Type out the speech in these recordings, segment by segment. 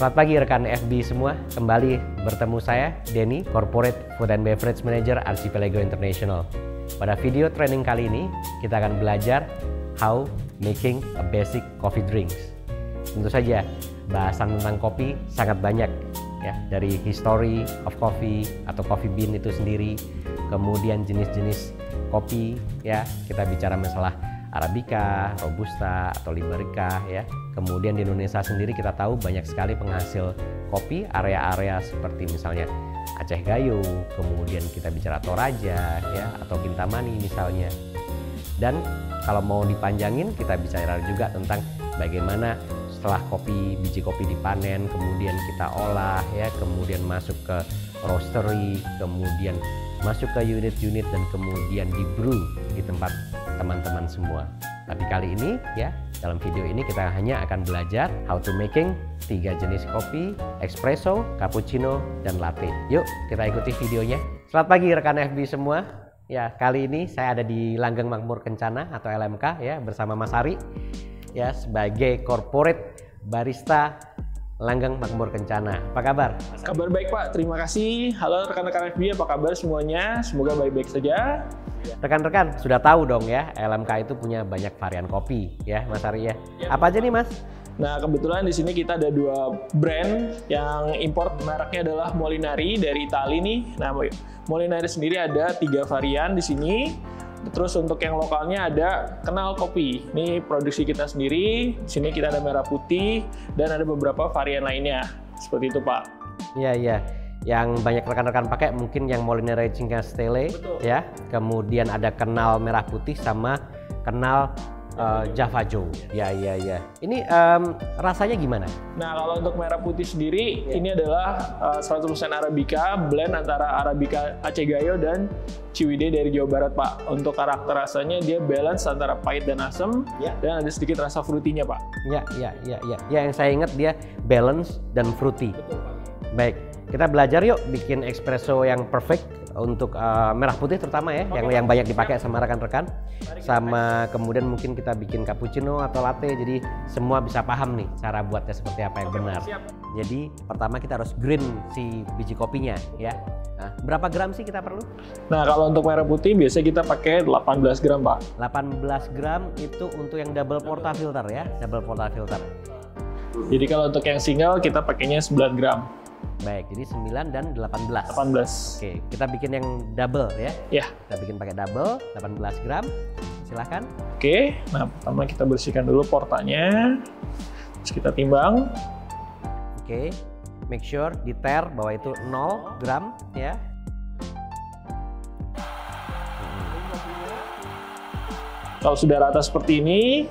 Selamat pagi rekan FB semua, kembali bertemu saya, Denny, Corporate Food and Beverage Manager Archipelago International. Pada video training kali ini, kita akan belajar how making a basic coffee drinks. Tentu saja, bahasan tentang kopi sangat banyak, ya, dari history of coffee atau coffee bean itu sendiri, kemudian jenis-jenis kopi, ya, kita bicara masalah Arabica, Robusta, atau Liberica, ya. Kemudian di Indonesia sendiri kita tahu banyak sekali penghasil kopi, area-area seperti misalnya Aceh Gayo, kemudian kita bicara Toraja, ya, atau Kintamani misalnya. Dan kalau mau dipanjangin, kita bicara juga tentang bagaimana setelah biji kopi dipanen, kemudian kita olah, ya, kemudian masuk ke roastery, kemudian masuk ke unit-unit dan kemudian di brew di tempat teman-teman semua. Tapi kali ini, ya, dalam video ini kita hanya akan belajar how to making 3 jenis kopi: espresso, cappuccino, dan latte. Yuk kita ikuti videonya. Selamat pagi rekan FB semua. Ya, kali ini saya ada di Langgeng Makmur Kencana atau LMK, ya, bersama Mas Ari, ya, sebagai corporate barista Langgeng Makmur Kencana. Apa kabar? Kabar baik Pak, terima kasih. Halo rekan-rekan FB, apa kabar semuanya? Semoga baik-baik saja. Rekan-rekan sudah tahu dong ya, LMK itu punya banyak varian kopi, ya Mas Ari, ya. Apa aja nih Mas? Nah, kebetulan di sini kita ada 2 brand yang import, mereknya adalah Molinari dari Italia nih. Nah, Molinari sendiri ada 3 varian di sini. Terus untuk yang lokalnya ada Kenal Kopi. Ini produksi kita sendiri. Di sini kita ada merah putih dan ada beberapa varian lainnya. Seperti itu, Pak. Iya, iya. Yang banyak rekan-rekan pakai mungkin yang Molinari Cinque Stelle, ya. Kemudian ada Kenal merah putih sama Kenal Java Joe. Ya, ya, ya. Ini rasanya gimana? Nah, kalau untuk merah putih sendiri, ini adalah 100% Arabica, blend antara Arabica Aceh Gayo dan Ciwidey dari Jawa Barat, Pak. Untuk karakter rasanya dia balance antara pahit dan asam, dan ada sedikit rasa fruity-nya, Pak. Ya, ya, ya, ya. Ya, yang saya ingat dia balance dan fruity. Betul, Pak. Baik, kita belajar yuk bikin espresso yang perfect untuk merah putih terutama, ya, yang banyak dipakai sama rekan-rekan. Sama kemudian mungkin kita bikin cappuccino atau latte, jadi semua bisa paham nih cara buatnya seperti apa yang benar. Siap. Jadi pertama kita harus green si biji kopinya, ya. Nah, berapa gram sih kita perlu? Nah, kalau untuk merah putih biasanya kita pakai 18 gram, Pak. 18 gram itu untuk yang double portafilter, ya, double portafilter. Jadi kalau untuk yang single kita pakainya 9 gram. Baik, jadi 9 dan 18. 18. Oke, kita bikin yang double, ya. Ya. Kita bikin pakai double, 18 gram. Silahkan. Oke, nah pertama kita bersihkan dulu portanya. Terus kita timbang. Oke, make sure diter bahwa itu 0 gram, ya. Kalau sudah rata seperti ini,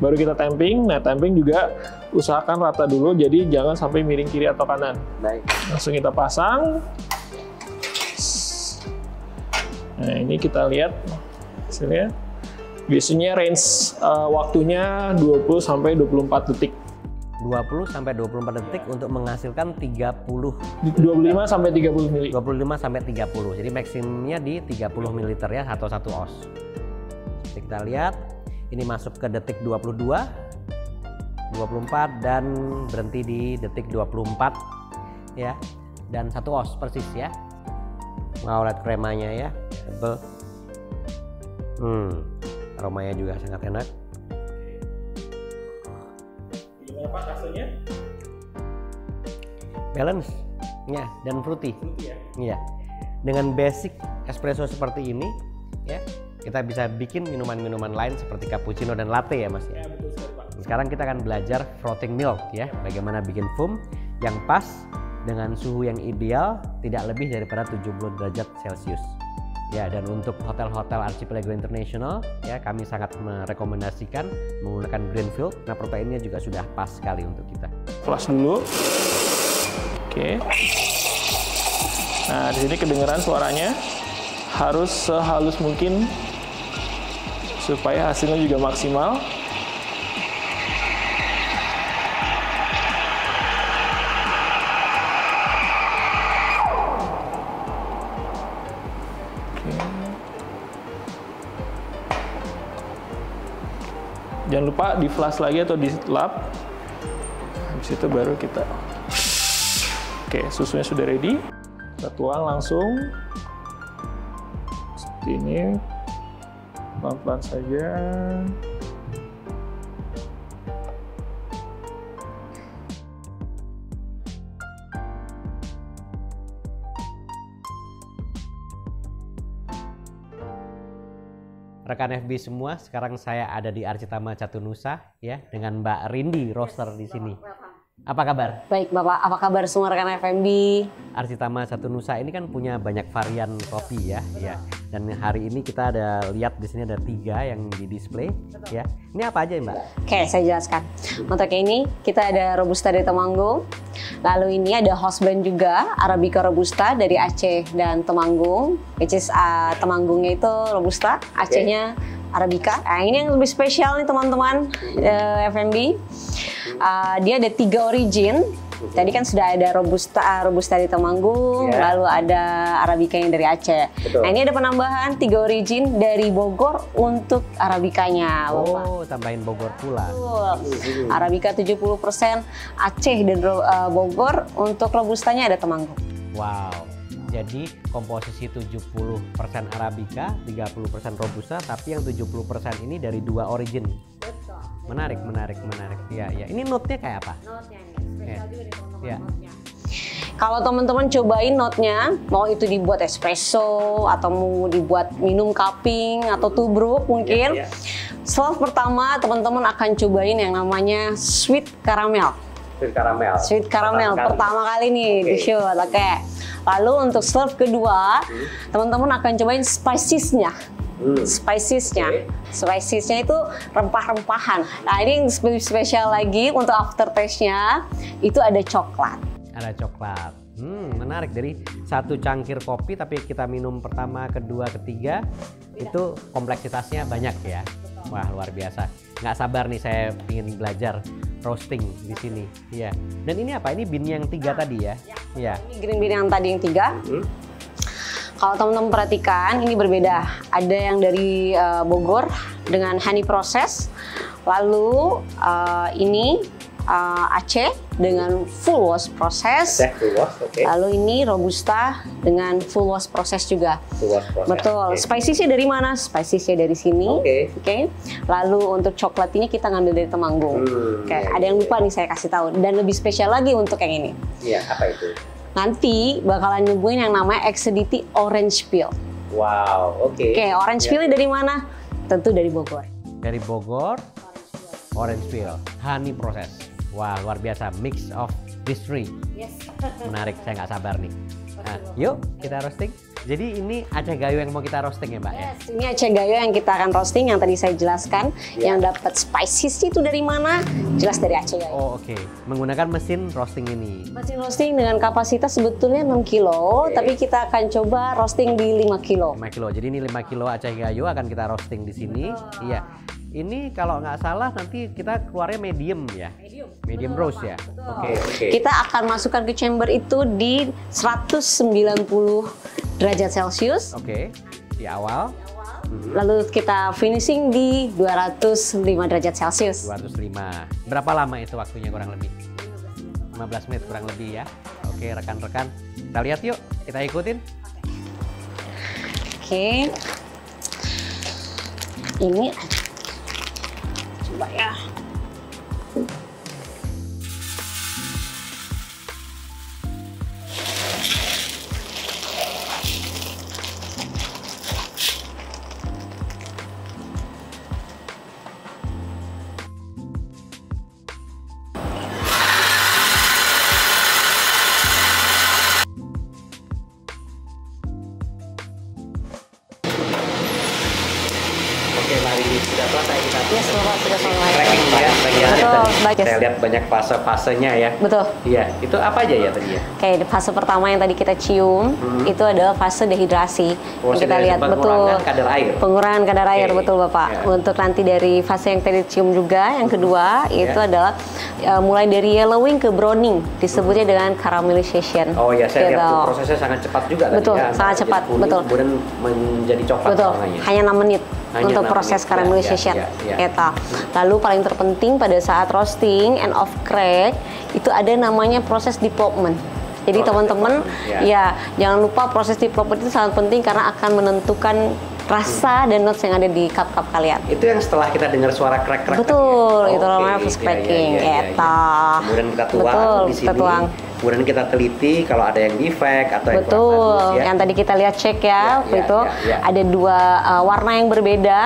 baru kita tamping. Nah, tamping juga usahakan rata dulu, jadi jangan sampai miring kiri atau kanan. Baik. Langsung kita pasang. Nah, ini kita lihat hasilnya. Biasanya range waktunya 20 sampai 24 detik. 20 sampai 24 detik untuk menghasilkan 30. 25 sampai 30 ml. 25 sampai 30. Jadi maksimumnya di 30 ml, ya, atau 1 oz. Jadi kita lihat ini masuk ke detik 22, 24 dan berhenti di detik 24, ya. Dan 1 oz persis, ya. Ngawret kremanya, ya. Tebel. Aromanya juga sangat enak. Gimana Pak hasilnya? Balance, ya, dan fruity. Fruity, ya? Iya. Dengan basic espresso seperti ini, ya, kita bisa bikin minuman-minuman lain seperti cappuccino dan latte, ya Mas. Ya, betul sekali, Pak. Sekarang kita akan belajar frothing milk, ya, bagaimana bikin foam yang pas dengan suhu yang ideal, tidak lebih daripada 70 derajat Celcius. Ya, dan untuk hotel-hotel Archipelago International, ya, kami sangat merekomendasikan menggunakan Greenfield. Nah, proteinnya juga sudah pas sekali untuk kita. Flash dulu. Oke. Nah, di sini kedengeran suaranya. Harus sehalus mungkin supaya hasilnya juga maksimal. Jangan lupa di flash lagi atau di lap. Habis itu baru kita Oke, susunya sudah ready. Kita tuang langsung. Seperti ini. Pelan-pelan saja. Rekan FB semua, sekarang saya ada di Arcitama Catunusa ya dengan Mbak Rindi roaster di sini. Apa kabar? Baik Bapak, apa kabar semua rekan FMB? Arcitama Catunusa ini kan punya banyak varian kopi ya. Dan hari ini kita ada lihat di sini ada 3 yang di display ya. Ini apa aja Mbak? Oke, saya jelaskan. Untuk ini kita ada Robusta dari Temanggung. Lalu ini ada house blend juga, Arabica Robusta dari Aceh dan Temanggung. Which is Temanggungnya itu Robusta, Acehnya Arabica. Nah, ini yang lebih spesial nih teman-teman FMB. Dia ada 3 origin. Tadi kan sudah ada Robusta di Temanggung, lalu ada Arabica yang dari Aceh. Betul. Nah, ini ada penambahan 3 origin dari Bogor untuk Arabicanya. Oh, tambahin Bogor pula. Betul. Arabica 70% Aceh dan Bogor, untuk Robustanya ada Temanggung. Wow. Jadi komposisi 70% Arabica, 30% Robusta, tapi yang 70% ini dari 2 origin. Betul. Menarik. Ya. Ini note-nya kayak apa? Note-nya nih, spesial juga di teman-teman Ya. note-nya. Kalau teman-teman cobain note-nya, mau itu dibuat espresso atau mau dibuat minum cupping atau tubruk mungkin. Slot pertama teman-teman akan cobain yang namanya sweet caramel. Sweet caramel pertama kali nih di shoot. Oke. Lalu untuk slot kedua, teman-teman akan cobain spicesnya. Spicesnya itu rempah-rempahan. Nah, ini yang lebih spesial lagi untuk aftertaste-nya itu ada coklat. Ada coklat. Menarik. Dari 1 cangkir kopi tapi kita minum pertama, kedua, ketiga itu kompleksitasnya banyak ya. Wah, luar biasa. Nggak sabar nih saya ingin belajar roasting di sini. Iya. Dan ini apa? Ini bean yang 3 tadi ya? Iya. Ini green bean yang tadi yang 3. Kalau teman-teman perhatikan, ini berbeda. Ada yang dari Bogor dengan honey process. Lalu ini Aceh dengan full wash proses. Lalu ini Robusta dengan full wash proses juga. Betul. Spicesnya dari mana? Spicesnya dari sini. Oke. Lalu untuk coklat ini kita ngambil dari Temanggung. Ada yang lupa nih saya kasih tahu. Dan lebih spesial lagi untuk yang ini. Iya, apa itu? Nanti bakalan nyobain yang namanya Exedity Orange Peel. Wow, oke. Orange Peel dari mana? Tentu dari Bogor. Dari Bogor, orange peel, honey process. Wah, luar biasa, mix of these 3. Menarik, saya nggak sabar nih. Nah, yuk kita roasting. Jadi ini Aceh Gayo yang mau kita roasting ya Mbak? Ini Aceh Gayo yang kita akan roasting, yang tadi saya jelaskan. Yang dapat spices itu dari mana? Jelas dari Aceh Gayo. Oh, oke. Menggunakan mesin roasting ini. Mesin roasting dengan kapasitas sebetulnya 6 kilo, tapi kita akan coba roasting di 5 kilo. 5 kilo. Jadi ini 5 kilo Aceh Gayo akan kita roasting di sini. Iya. Ini kalau nggak salah nanti kita keluarnya medium ya? Medium roast ya? Oke. Kita akan masukkan ke chamber itu di 190 derajat Celcius. Oke. Di awal. Lalu kita finishing di 205 derajat Celcius. 205. Berapa lama itu waktunya kurang lebih? 15 menit kurang lebih ya. Oke, rekan-rekan. Kita lihat yuk, kita ikutin. Oke. Ini coba ya. Oke, Mbak Rini, sudah selesai kita. Ya, sudah selesai. Tracking ya, bagiannya Betul, tadi. baik. Saya lihat banyak fase-fasenya ya. Betul. Iya, itu apa aja ya tadi ya? Oke, di fase pertama yang tadi kita cium itu adalah fase dehidrasi. Yang kita lihat pengurangan betul kadar air. pengurangan kadar air, Oke. betul Bapak. Ya. Untuk nanti dari fase yang tadi cium juga, yang kedua itu adalah mulai dari yellowing ke browning, disebutnya dengan caramelization. Oh ya, saya lihat Gitu. tuh prosesnya sangat cepat juga Betul, tadi ya. sangat Jadi cepat, kuning, betul. Kemudian menjadi coklat Betul, warnanya. hanya 6 menit Hanya untuk 6 proses menit. caramelization. Ya. Gitu. Lalu paling terpenting pada saat roasting and off crack itu ada namanya proses development. Jadi teman-teman ya. ya jangan lupa proses development itu sangat penting karena akan menentukan rasa dan notes yang ada di cup-cup kalian. Itu yang setelah kita dengar suara crack-crack. Betul, tadi ya? itu namanya first cracking. Kemudian kita tuang di sini. Kita tuang. Kemudian kita teliti kalau ada yang defect atau yang kurang bagus ya. Yang tadi kita lihat cek itu ada dua warna yang berbeda.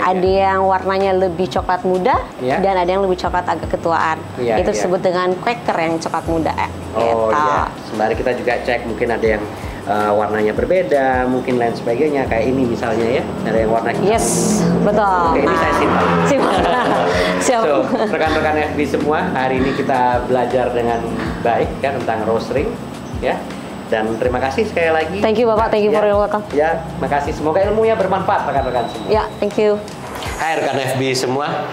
Ada yang warnanya lebih coklat muda dan ada yang lebih coklat agak ketuaan. Itu disebut dengan quaker yang coklat muda. Oh iya. Sembari kita juga cek mungkin ada yang warnanya berbeda, mungkin lain sebagainya. Kayak ini misalnya ya, ada yang warna hitam. Yes, betul. Oke, ini saya simpan. Siap. So, rekan-rekan FB semua, hari ini kita belajar dengan baik kan tentang roasting ya. Dan terima kasih sekali lagi. Thank you Bapak, thank you for your welcome. Ya, makasih. Semoga ilmunya bermanfaat rekan-rekan semua. Ya, thank you. Hai rekan FB semua.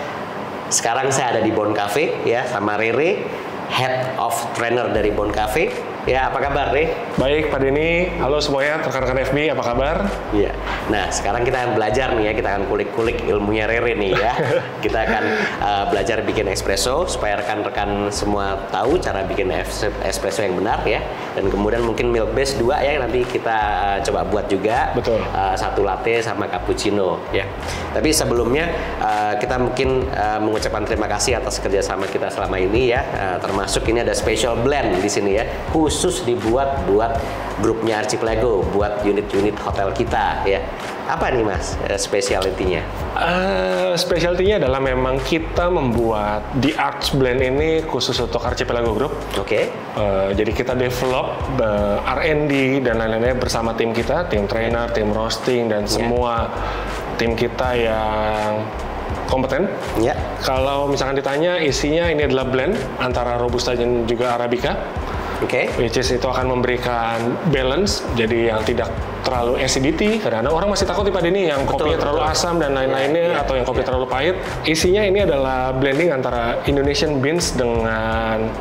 Sekarang saya ada di Bone Cafe ya sama Rere, Head of Trainer dari Bone Cafe. Ya, apa kabar, Re? Baik, Pak Denny. Halo semuanya, rekan-rekan FB, apa kabar? Iya. Nah, sekarang kita akan belajar nih ya, kita akan kulik-kulik ilmunya Rere nih ya. Kita akan belajar bikin espresso supaya rekan-rekan semua tahu cara bikin espresso yang benar ya. Dan kemudian mungkin milk base 2 ya, nanti kita coba buat juga. Betul. 1 latte sama cappuccino ya. Tapi sebelumnya kita mungkin mengucapkan terima kasih atas kerjasama kita selama ini ya. Termasuk ini ada special blend di sini ya. Khusus dibuat buat grupnya Archipelago, buat unit-unit hotel kita ya. Apa nih Mas spesialitinya? Spesialitinya adalah memang kita membuat The Arch Blend ini khusus untuk Archipelago Group. Oke. Jadi kita develop R&D dan lain-lainnya bersama tim kita, tim trainer, tim roasting dan semua tim kita yang kompeten. Ya. Kalau misalkan ditanya isinya ini adalah blend antara Robusta dan juga Arabica. Which is itu akan memberikan balance, jadi yang tidak terlalu acidity. Karena orang masih takut nih Pak Denny yang kopinya terlalu asam dan lain-lainnya atau yang kopi terlalu pahit. Isinya ini adalah blending antara Indonesian beans dengan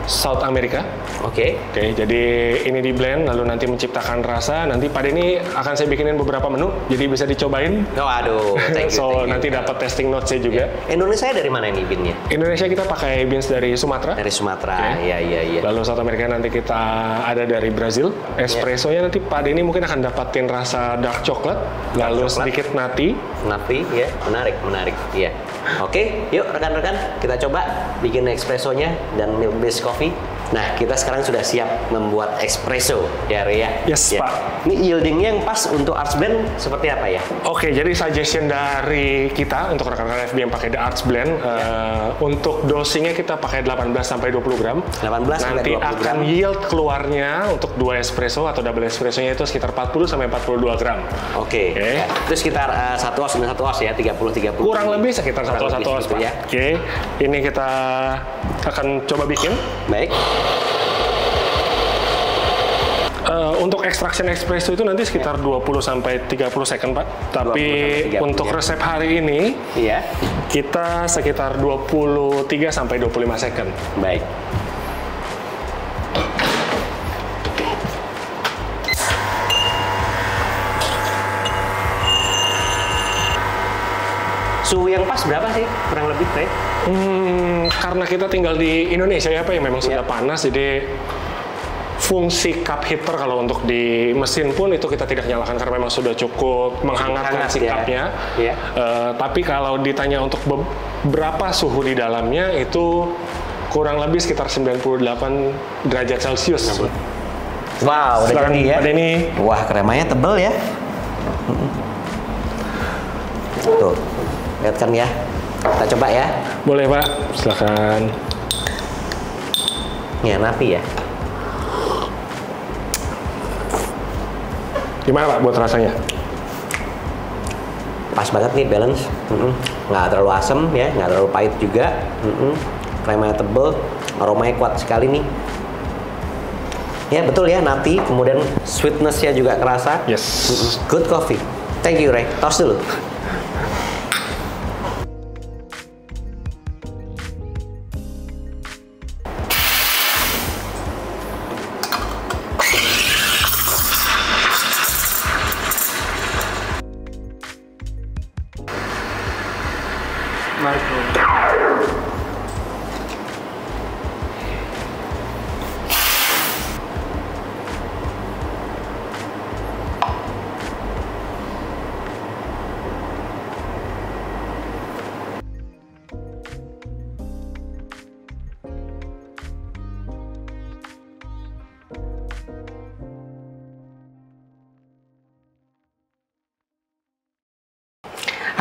South America. Oke, jadi ini di blend lalu nanti menciptakan rasa. Nanti Pak Denny akan saya bikinin beberapa menu, jadi bisa dicobain. Oh, aduh. Thank you. Nanti dapat testing notes-nya juga. Indonesia dari mana ini beannya? Indonesia kita pakai beans dari Sumatera. Dari Sumatera, iya. Lalu South America nanti kita ada dari Brazil. Espressonya nanti Pak Denny mungkin akan dapatin rasa dark chocolate, lalu sedikit nati. Nati, ya, menarik, iya. Oke, yuk rekan-rekan kita coba bikin espressonya dan milk base coffee. Nah, kita sekarang sudah siap membuat espresso, ya Ria? Yes, ya. Pak. Ini yieldingnya yang pas untuk Arch Blend seperti apa ya? Oke, jadi suggestion dari kita untuk rekan-rekan FB yang pakai The Arch Blend, untuk dosingnya kita pakai 18 sampai 20 gram. 18 Nanti sampai 20 akan gram. yield keluarnya untuk 2 espresso atau double espressonya itu sekitar 40 sampai 42 gram. Oke. Itu sekitar 1 oz dan 1 oz ya, 30. Kurang lebih sekitar 1 oz, Pak. Ya. Oke, ini kita akan coba bikin. Baik. Untuk extraction espresso itu nanti sekitar 20 sampai 30 second, Pak. Tapi 20 untuk resep hari ini, kita sekitar 23 sampai 25 second. Baik. Suhu yang pas berapa sih kurang lebih, Ray? Karena kita tinggal di Indonesia ya Pak, yang memang sudah panas, jadi fungsi cup heater kalau untuk di mesin pun itu kita tidak nyalakan karena memang sudah cukup menghangatkan si cupnya. Tapi kalau ditanya untuk berapa suhu di dalamnya itu kurang lebih sekitar 98 derajat Celcius. Wow, udah jadi ya. Pak Denny. Wah, kremanya tebel ya. Tuh, lihat kan ya. Kita coba ya. Boleh Pak, silakan. Ya, napi ya. Gimana Pak buat rasanya? Pas banget nih, balance. Nggak terlalu asam ya, nggak terlalu pahit juga. Kremanya tebel, aromanya kuat sekali nih. Ya betul ya, nati, kemudian sweetness-nya juga kerasa. Yes. Good coffee. Thank you, Ray. Tos dulu.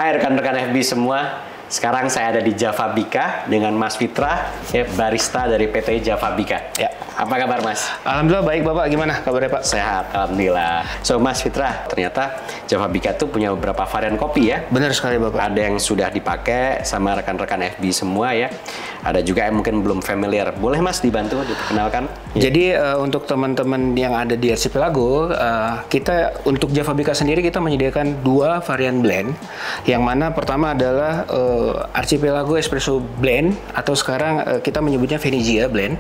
Hai rekan-rekan FB semua. Sekarang saya ada di Java Bika dengan Mas Fitra, barista dari PT Java Bika. Ya. Apa kabar Mas? Alhamdulillah baik Bapak, gimana kabarnya Pak? Sehat, Alhamdulillah. So Mas Fitra, ternyata Java Bika tuh punya beberapa varian kopi ya? Benar sekali Bapak. Ada yang sudah dipakai sama rekan-rekan FB semua ya. Ada juga yang mungkin belum familiar. Boleh Mas dibantu diperkenalkan? Jadi untuk teman-teman yang ada di Archipelago, kita untuk Java Bika sendiri kita menyediakan 2 varian blend. Yang mana pertama adalah Archipelago Espresso Blend atau sekarang kita menyebutnya Venezia Blend.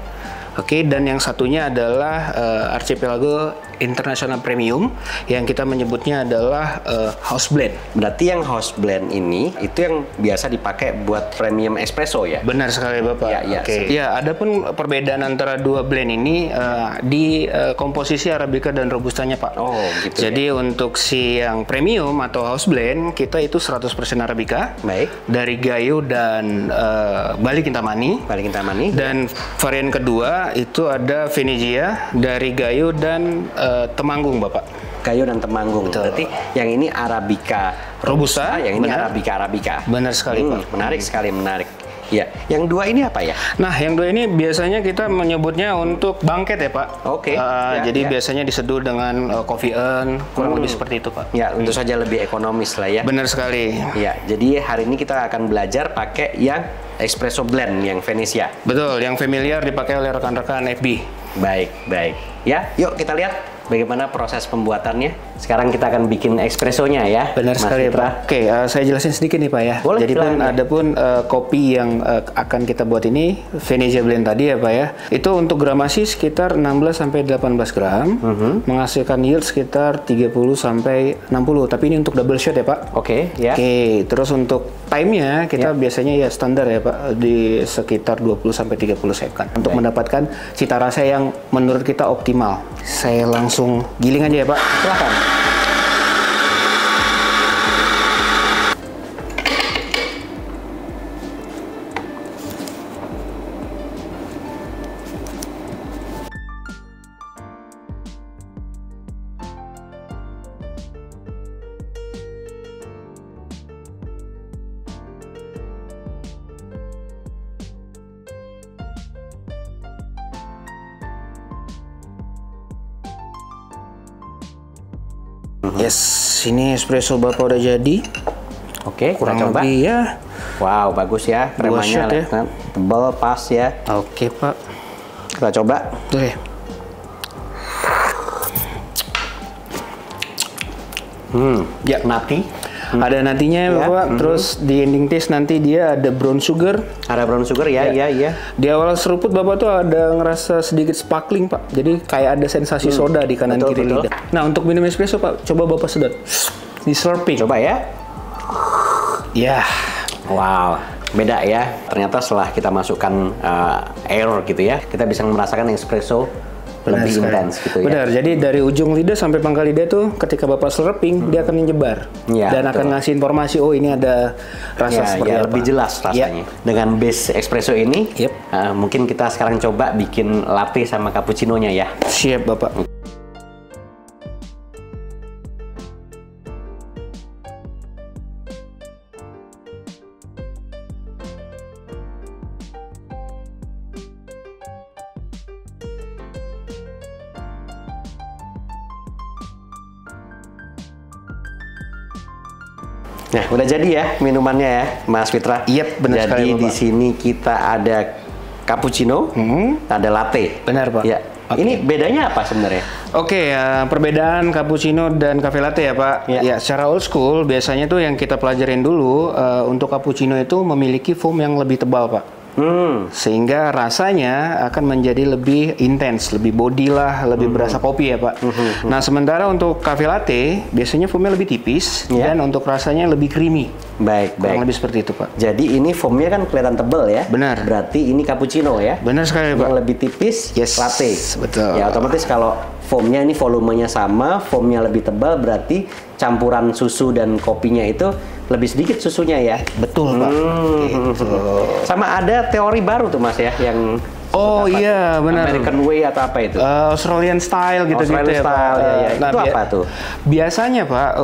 Oke, dan yang satunya adalah Archipelago International Premium yang kita menyebutnya adalah House Blend. Berarti yang House Blend ini itu yang biasa dipakai buat premium espresso ya? Benar sekali Bapak. Ya, Oke. Ya, adapun perbedaan antara 2 blend ini di komposisi Arabica dan Robustanya Pak. Oh, gitu. Jadi untuk si yang premium atau House Blend kita itu 100% Arabica. Baik. Dari Gayo dan Bali Kintamani. Bali Kintamani. Dan varian kedua itu ada Venezia dari Gayo dan Temanggung Bapak. Gayo dan Temanggung. Betul. Berarti yang ini Arabica Robusta, yang ini benar. Arabica. Benar sekali Pak. Menarik sekali, menarik. Ya, yang 2 ini apa ya? Nah, yang 2 ini biasanya kita menyebutnya untuk bangket ya Pak. Oke. Ya, jadi ya. biasanya diseduh dengan coffee urn, kurang lebih seperti itu Pak. Ya, tentu saja lebih ekonomis lah ya. Benar sekali. Ya, jadi hari ini kita akan belajar pakai yang espresso blend yang Venezia. Betul, yang familiar dipakai oleh rekan-rekan FB. Baik, baik. Ya, yuk kita lihat bagaimana proses pembuatannya. Sekarang kita akan bikin espressonya ya. Benar Mas sekali Fitra. Pak. Oke, saya jelasin sedikit nih Pak ya. Boleh, Jadi silakan, ya. ada pun kopi yang akan kita buat ini Venezia Blend tadi ya Pak ya. Itu untuk gramasi sekitar 16 sampai 18 gram, menghasilkan yield sekitar 30 sampai 60. Tapi ini untuk double shot ya Pak. Oke, ya. Oke, terus untuk time-nya kita biasanya ya standar ya Pak di sekitar 20 sampai 30 second untuk mendapatkan cita rasa yang menurut kita optimal. Saya langsung giling aja ya Pak. Silakan. Yes, ini espresso Bapak udah jadi. Oke, kita Kurang coba. lebih ya. Wow, bagus ya. Dua shot Kremanya ya. tebal, pas ya. Oke Pak. Kita coba. Tuh ya. Ya, nati. Ada nantinya ya Bapak. Terus di ending taste nanti dia ada brown sugar. Ada brown sugar ya, iya. Di awal seruput Bapak tuh ada ngerasa sedikit sparkling Pak. Jadi kayak ada sensasi soda di kanan Betul, kiri betul. lidah. Nah untuk minum espresso Pak, coba Bapak sedot. Di slurping. Coba ya. Ya. Wow, beda ya. Ternyata setelah kita masukkan air gitu ya, kita bisa merasakan espresso lebih sekali. intens gitu ya. Benar, jadi dari ujung lidah sampai pangkal lidah tuh ketika Bapak slurping, dia akan menyebar. Ya, dan betul. akan ngasih informasi, oh ini ada rasa seperti ya, apa. lebih jelas rasanya. Dengan base espresso ini, Yep. Mungkin kita sekarang coba bikin latte sama cappuccino-nya ya. Siap Bapak. Nah, udah jadi ya minumannya ya, Mas Fitra. Yep, benar jadi sekali, Bapak. di sini kita ada cappuccino, ada latte. Benar, Pak. Ya. Oke. Ini bedanya apa sebenarnya? Oke, perbedaan cappuccino dan cafe latte ya Pak. Ya. Ya, secara old school biasanya tuh yang kita pelajarin dulu untuk cappuccino itu memiliki foam yang lebih tebal Pak. Sehingga rasanya akan menjadi lebih intens, lebih body lah, lebih berasa kopi ya Pak. Nah sementara untuk cafe latte biasanya foamnya lebih tipis dan untuk rasanya lebih creamy. Baik, Kurang lebih seperti itu Pak. Jadi ini foamnya kan kelihatan tebal ya? Benar. Berarti ini cappuccino ya? Benar sekali Pak. Yang lebih tipis, Yes, latte. betul. Ya otomatis kalau foamnya ini volumenya sama, foamnya lebih tebal, berarti campuran susu dan kopinya itu lebih sedikit susunya ya? Betul Pak. Gitu. Sama ada teori baru tuh Mas ya, yang Oh iya, benar. American Way atau apa itu? Australian Style gitu-gitu ya, Pak. Nah, itu apa tuh? Biasanya Pak,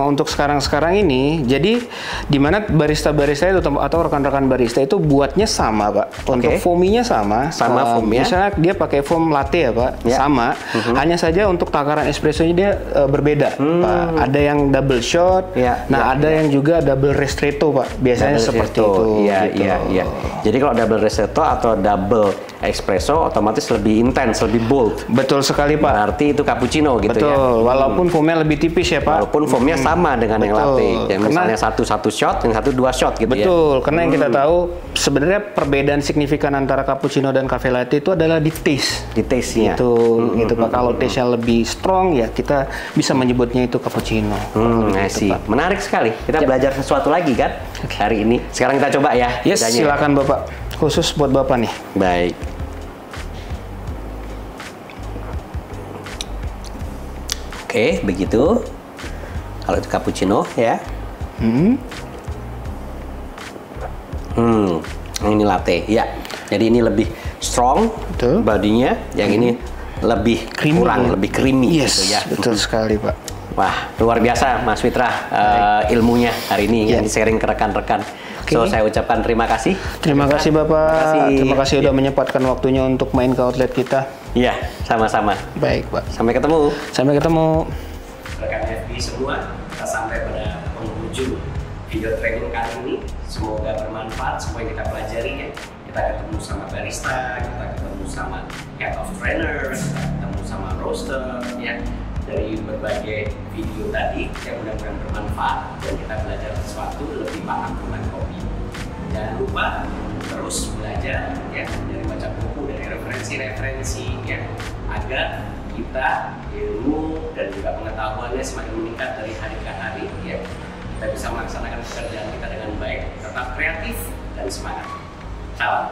untuk sekarang ini, jadi di mana barista-barista itu atau rekan-rekan barista itu buatnya sama, Pak. Untuk foaminya sama foamnya. Misalnya dia pakai foam latte ya, Pak, sama. Hanya saja untuk takaran espressonya dia berbeda, Pak. Ada yang double shot, ada yang juga double ristretto, Pak. Biasanya seperti itu. Iya. Jadi kalau double ristretto atau double espresso otomatis lebih intens, lebih bold. Betul sekali, Pak. Berarti itu cappuccino gitu ya. Betul. Walaupun foamnya lebih tipis ya, Pak. Walaupun foamnya sama dengan yang latte. Yang misalnya satu shot, yang satu 2 shot gitu ya. Betul. Karena yang kita tahu sebenarnya perbedaan signifikan antara cappuccino dan cafe latte itu adalah di taste. Di taste-nya. Gitu, Pak. Kalau taste-nya lebih strong ya kita bisa menyebutnya itu cappuccino. Gitu, Pak. Menarik sekali. Kita belajar sesuatu lagi kan hari ini. Sekarang kita coba ya. Yes, silakan Bapak. Khusus buat Bapak nih. Baik. Oke, begitu. Kalau itu cappuccino ya. Ini latte ya. Jadi ini lebih strong bodinya, yang ini lebih lebih creamy gitu ya. Betul sekali, Pak. Wah, luar biasa Mas Fitra ilmunya hari ini yang di-sharing ke rekan-rekan. So, saya ucapkan terima kasih. Terima kasih Bapak. Terima kasih sudah menyempatkan waktunya untuk main ke outlet kita. Iya, sama-sama. Baik, Pak. Sampai ketemu. Sampai ketemu. Rekan FB semua, kita sampai pada penghujung video training kali ini. Semoga bermanfaat semua yang kita pelajari ya. Kita ketemu sama barista, kita ketemu sama head of trainer, kita ketemu sama roaster ya. Dari berbagai video tadi yang mudah-mudahan bermanfaat dan kita belajar sesuatu lebih paham tentang kopi. Jangan lupa terus belajar ya, dari baca buku, dari referensi-referensi ya, agar kita ilmu dan juga pengetahuannya semakin meningkat dari hari ke hari ya. Kita bisa melaksanakan pekerjaan kita dengan baik, tetap kreatif dan semangat. Salam.